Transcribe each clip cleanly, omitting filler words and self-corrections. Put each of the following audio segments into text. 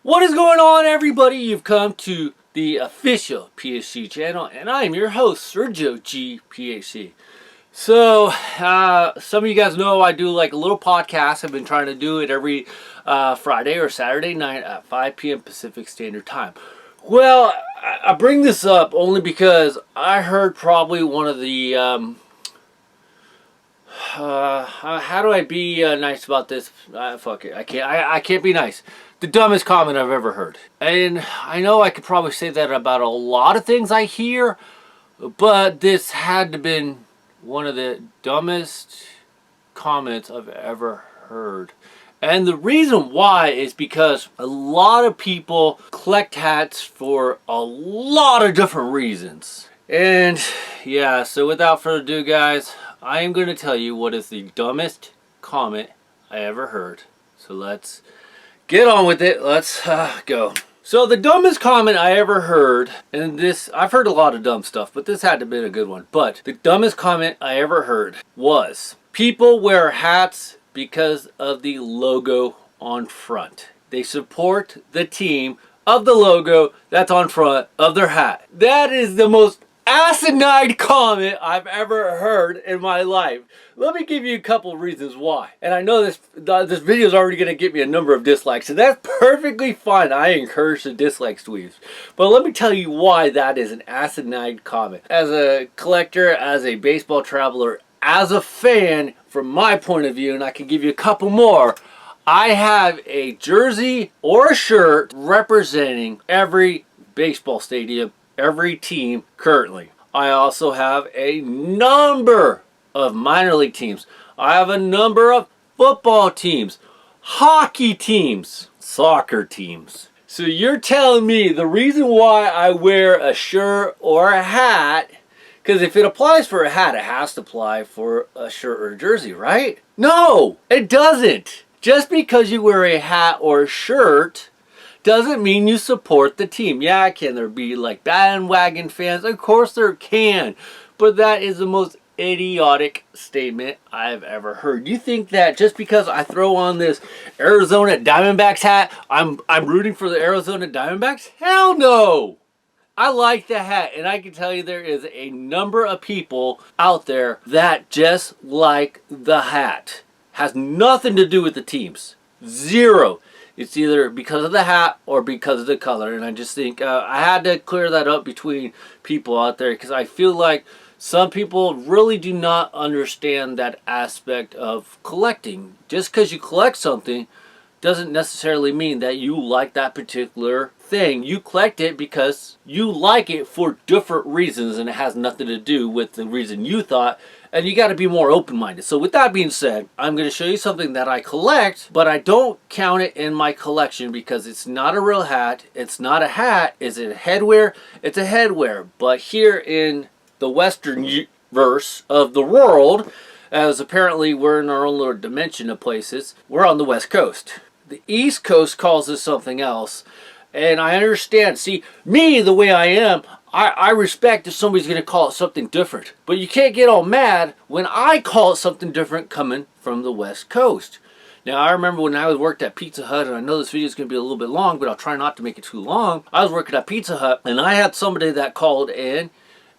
What is going on, everybody? You've come to the official PhD channel, and I am your host, Sergio G. PhD. So, some of you guys know I do like a little podcast. I've been trying to do it every Friday or Saturday night at 5 p.m. Pacific Standard Time. Well, I bring this up only because I heard probably one of the how do I be nice about this? Fuck it. I can't be nice. The dumbest comment I've ever heard. And I know I could probably say that about a lot of things I hear, but this had to been one of the dumbest comments I've ever heard. And the reason why is because a lot of people collect hats for a lot of different reasons. And yeah, so without further ado, guys, I am going to tell you what is the dumbest comment I ever heard. So let's get on with it. Let's go. So the dumbest comment I ever heard, and this, I've heard a lot of dumb stuff, but this had to be a good one. But the dumbest comment I ever heard was, people wear hats because of the logo on front. They support the team of the logo that's on front of their hat. That is the most asinine comment I've ever heard in my life. Let me give you a couple of reasons why. And I know this video is already going to get me a number of dislikes, and that's perfectly fine. I encourage the dislike tweets. But let me tell you why that is an asinine comment. As a collector, as a baseball traveler, as a fan, from my point of view, and I can give you a couple more, I have a jersey or a shirt representing every baseball stadium, every team currently. I also have a number of minor league teams. I have a number of football teams, hockey teams, soccer teams. So you're telling me the reason why I wear a shirt or a hat, because if it applies for a hat, it has to apply for a shirt or a jersey, right? No, it doesn't. Just because you wear a hat or a shirt doesn't mean you support the team. Yeah, can there be like bandwagon fans? Of course there can. But that is the most idiotic statement I've ever heard. You think that just because I throw on this Arizona Diamondbacks hat, I'm rooting for the Arizona Diamondbacks? Hell no! I like the hat, and I can tell you there is a number of people out there that just like the hat. Has nothing to do with the teams. Zero. It's either because of the hat or because of the color. And I just think I had to clear that up between people out there, because I feel like some people really do not understand that aspect of collecting. Just because you collect something doesn't necessarily mean that you like that particular thing. You collect it because you like it for different reasons, and it has nothing to do with the reason you thought. And you got to be more open-minded. So with that being said, I'm going to show you something that I collect, but I don't count it in my collection because it's not a real hat. It's not a hat. Is it a headwear? It's a headwear. But here in the Western verse of the world, as apparently we're in our own little dimension of places, we're on the West Coast. The East Coast calls this something else. And I understand. See, me, the way I am, I respect if somebody's going to call it something different. But you can't get all mad when I call it something different coming from the West Coast. Now, I remember when I worked at Pizza Hut, and I know this video is going to be a little bit long, but I'll try not to make it too long. I was working at Pizza Hut, and I had somebody that called in,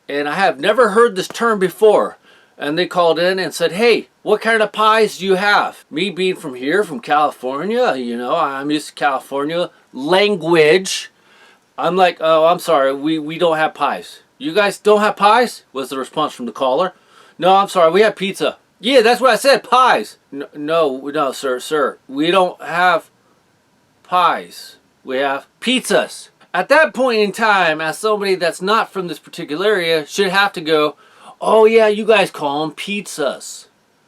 and I have never heard this term before. And they called in and said, hey, what kind of pies do you have? Me being from here, from California, you know, I'm used to California language. I'm like, oh, I'm sorry, we don't have pies. You guys don't have pies? Was the response from the caller. No, I'm sorry, we have pizza. Yeah, that's what I said, pies. No, sir. We don't have pies. We have pizzas. At that point in time, as somebody that's not from this particular area should have to go, oh yeah, you guys call them pizzas.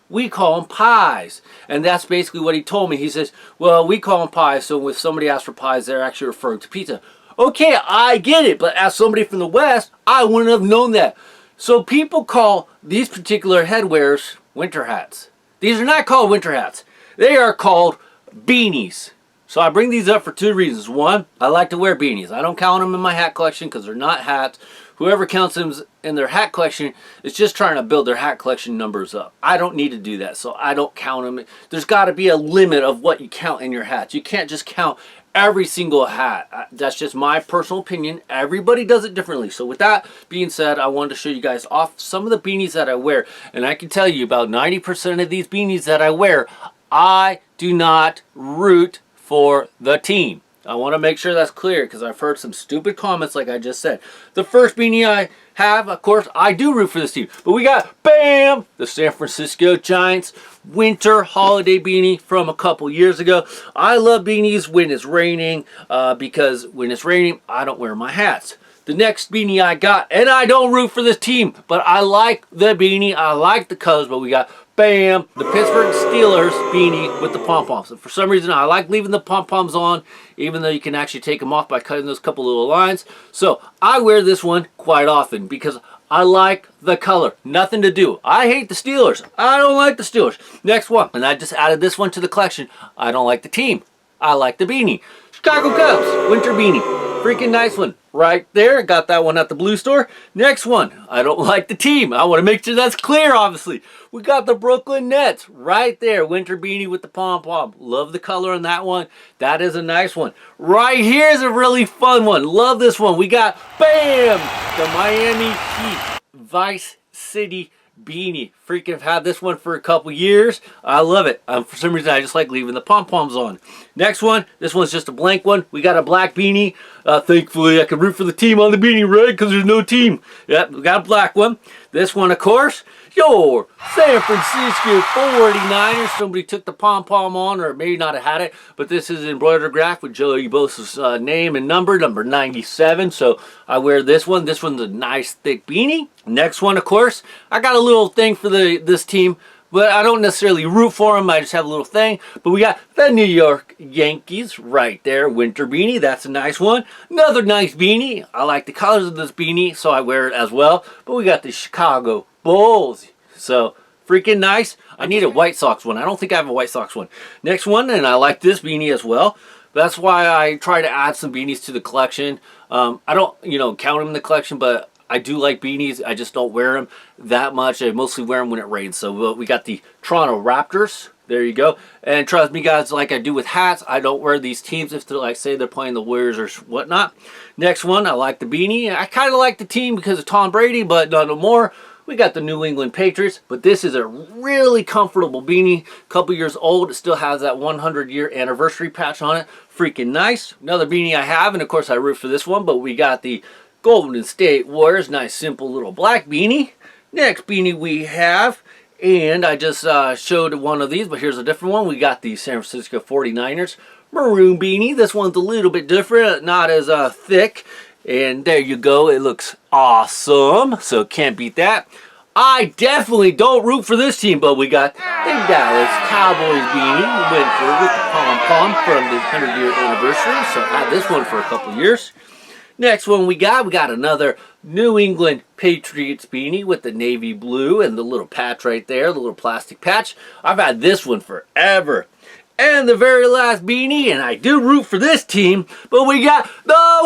We call them pies. And that's basically what he told me. He says, well, we call them pies, so if somebody asks for pies, they're actually referring to pizza. Okay, I get it, but as somebody from the West, I wouldn't have known that. So people call these particular headwears winter hats. These are not called winter hats. They are called beanies. So I bring these up for two reasons. One, I like to wear beanies. I don't count them in my hat collection because they're not hats. Whoever counts them in their hat collection is just trying to build their hat collection numbers up. I don't need to do that, so I don't count them. There's got to be a limit of what you count in your hats. You can't just count every single hat. That's just my personal opinion. Everybody does it differently. So with that being said, I wanted to show you guys off some of the beanies that I wear. And I can tell you about 90% of these beanies that I wear, I do not root for the team. I want to make sure that's clear because I've heard some stupid comments like I just said. The first beanie I have, of course, I do root for this team. But we got, bam, the San Francisco Giants winter holiday beanie from a couple years ago. I love beanies when it's raining because when it's raining, I don't wear my hats. The next beanie I got, and I don't root for this team, but I like the beanie. I like the colors, but we got, bam, the Pittsburgh Steelers beanie with the pom-poms. And for some reason, I like leaving the pom-poms on, even though you can actually take them off by cutting those couple little lines. So I wear this one quite often because I like the color. Nothing to do. I hate the Steelers. I don't like the Steelers. Next one, and I just added this one to the collection. I don't like the team. I like the beanie. Chicago Cubs winter beanie. Freaking nice one. Right there. Got that one at the Blue Store. Next one. I don't like the team. I want to make sure that's clear, obviously. We got the Brooklyn Nets right there. Winter beanie with the pom-pom. Love the color on that one. That is a nice one. Right here is a really fun one. Love this one. We got, bam, the Miami Heat Vice City beanie. Freaking have had this one for a couple years. I love it. For some reason, I just like leaving the pom-poms on. Next one, this one's just a blank one. We got a black beanie. Thankfully, I can root for the team on the beanie, right? Because there's no team. Yep, we got a black one. This one, of course, your San Francisco 49ers. Somebody took the pom-pom on, or maybe not have had it, but this is embroidered graph with Joey Bosa's name and number 97. So I wear this one. This one's a nice thick beanie. Next one, of course, I got a little thing for this team, but I don't necessarily root for them. I just have a little thing. But we got the New York Yankees right there. Winter beanie. That's a nice one. Another nice beanie. I like the colors of this beanie, so I wear it as well. But we got the Chicago Bulls. So freaking nice. I need a White Sox one. I don't think I have a White Sox one. Next one, and I like this beanie as well. That's why I try to add some beanies to the collection. I don't, count them in the collection, but I do like beanies. I just don't wear them that much. I mostly wear them when it rains. So we got the Toronto Raptors. There you go. And trust me, guys, like I do with hats, I don't wear these teams if they're like, say they're playing the Warriors or whatnot. Next one, I like the beanie. I kind of like the team because of Tom Brady, but not no more. We got the New England Patriots, but this is a really comfortable beanie. A couple years old. It still has that 100-year anniversary patch on it. Freaking nice. Another beanie I have, and of course I root for this one, but we got the Golden State Warriors. Nice, simple little black beanie. Next beanie we have, and I just showed one of these, but here's a different one. We got the San Francisco 49ers maroon beanie. This one's a little bit different, not as thick. And there you go. It looks awesome. So can't beat that. I definitely don't root for this team, but we got the Dallas Cowboys beanie. Winter with the pom-pom from the 100-year anniversary. So I had this one for a couple years. Next one we got another New England Patriots beanie with the navy blue and the little patch right there, the little plastic patch. I've had this one forever. And the very last beanie, and I do root for this team, but we got the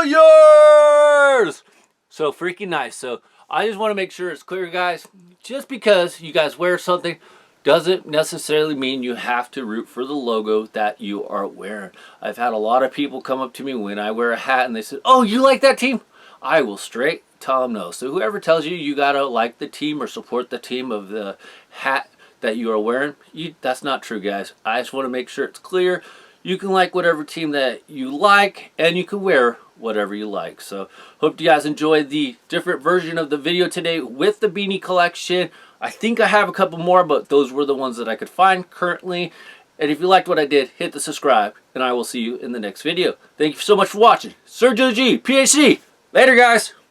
Warriors! So freaking nice. So I just want to make sure it's clear, guys. Just because you guys wear something doesn't necessarily mean you have to root for the logo that you are wearing. I've had a lot of people come up to me when I wear a hat and they say, "Oh, you like that team?" I will straight tell them no. So whoever tells you you gotta like the team or support the team of the hat that you are wearing, that's not true, guys. I just want to make sure it's clear. You can like whatever team that you like, and you can wear whatever you like. So hope you guys enjoyed the different version of the video today with the beanie collection. I think I have a couple more, but those were the ones that I could find currently. And if you liked what I did, hit the subscribe, and I will see you in the next video. Thank you so much for watching. Sergio G, PhD. Later, guys.